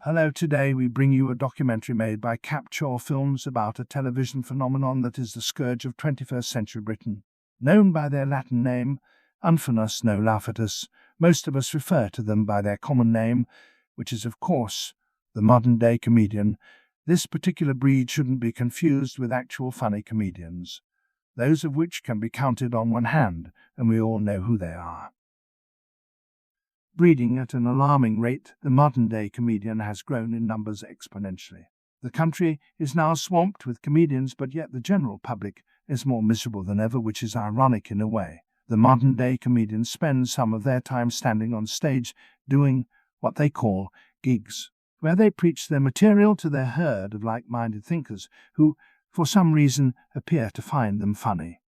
Hello, today we bring you a documentary made by Capchore Films about a television phenomenon that is the scourge of 21st century Britain. Known by their Latin name, Unfanus no Lafatus, most of us refer to them by their common name, which is of course the modern-day comedian. This particular breed shouldn't be confused with actual funny comedians, those of which can be counted on one hand, and we all know who they are. Breeding at an alarming rate, the modern-day comedian has grown in numbers exponentially. The country is now swamped with comedians, but yet the general public is more miserable than ever, which is ironic in a way. The modern-day comedians spend some of their time standing on stage doing what they call gigs, where they preach their material to their herd of like-minded thinkers who, for some reason, appear to find them funny.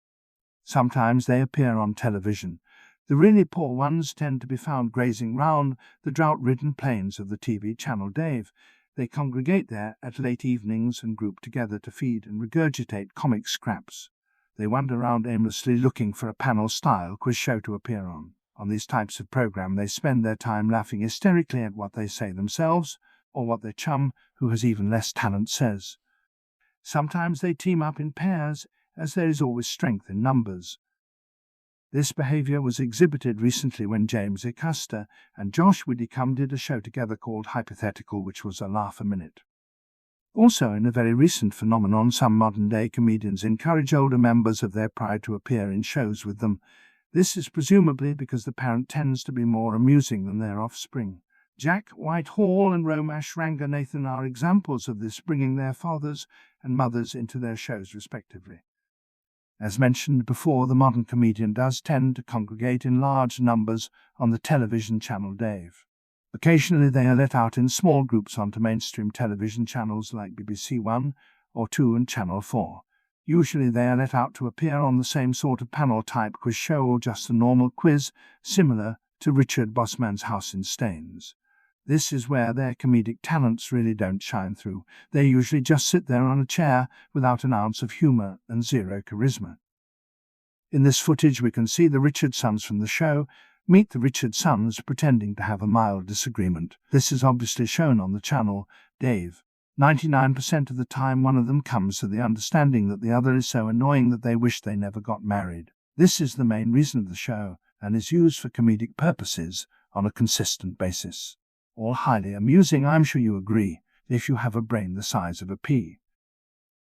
Sometimes they appear on television. The really poor ones tend to be found grazing round the drought-ridden plains of the TV channel Dave. They congregate there at late evenings and group together to feed and regurgitate comic scraps. They wander around aimlessly looking for a panel-style quiz show to appear on. On these types of program, they spend their time laughing hysterically at what they say themselves, or what their chum, who has even less talent, says. Sometimes they team up in pairs, as there is always strength in numbers. This behaviour was exhibited recently when James Acaster and Josh Widdicombe did a show together called Hypothetical, which was a laugh a minute. Also, in a very recent phenomenon, some modern-day comedians encourage older members of their pride to appear in shows with them. This is presumably because the parent tends to be more amusing than their offspring. Jack Whitehall and Romesh Ranganathan are examples of this, bringing their fathers and mothers into their shows respectively. As mentioned before, the modern comedian does tend to congregate in large numbers on the television channel Dave. Occasionally they are let out in small groups onto mainstream television channels like BBC One or 2 and Channel 4. Usually they are let out to appear on the same sort of panel-type quiz show or just a normal quiz, similar to Richard Bossman's House in Staines. This is where their comedic talents really don't shine through. They usually just sit there on a chair without an ounce of humour and zero charisma. In this footage we can see the Richardsons from the show meet the Richardsons pretending to have a mild disagreement. This is obviously shown on the channel Dave. 99% of the time one of them comes to the understanding that the other is so annoying that they wish they never got married. This is the main reason of the show and is used for comedic purposes on a consistent basis. All highly amusing, I'm sure you agree, if you have a brain the size of a pea.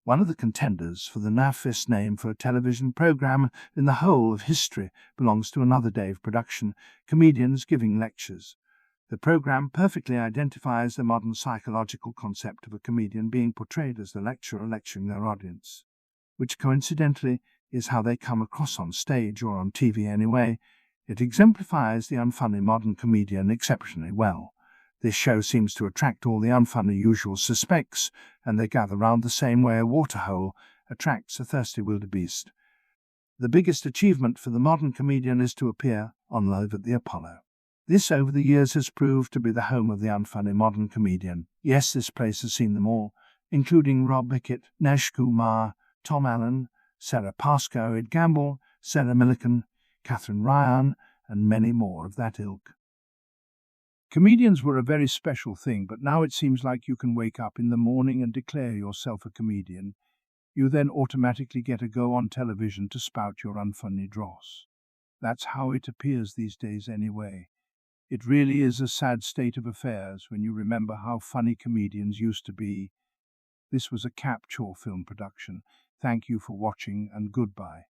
One of the contenders for the naffest name for a television program in the whole of history belongs to another Dave production, Comedians Giving Lectures. The program perfectly identifies the modern psychological concept of a comedian being portrayed as the lecturer lecturing their audience, which coincidentally is how they come across on stage or on TV anyway. It exemplifies the unfunny modern comedian exceptionally well. This show seems to attract all the unfunny usual suspects, and they gather round the same way a waterhole attracts a thirsty wildebeest. The biggest achievement for the modern comedian is to appear on Live at the Apollo. This over the years has proved to be the home of the unfunny modern comedian. Yes, this place has seen them all, including Rob Bickett, Nesh Kumar, Tom Allen, Sarah Pascoe, Ed Gamble, Sarah Millican, Catherine Ryan, and many more of that ilk. Comedians were a very special thing, but now it seems like you can wake up in the morning and declare yourself a comedian. You then automatically get a go on television to spout your unfunny dross. That's how it appears these days anyway. It really is a sad state of affairs when you remember how funny comedians used to be. This was a Capchore film production. Thank you for watching and goodbye.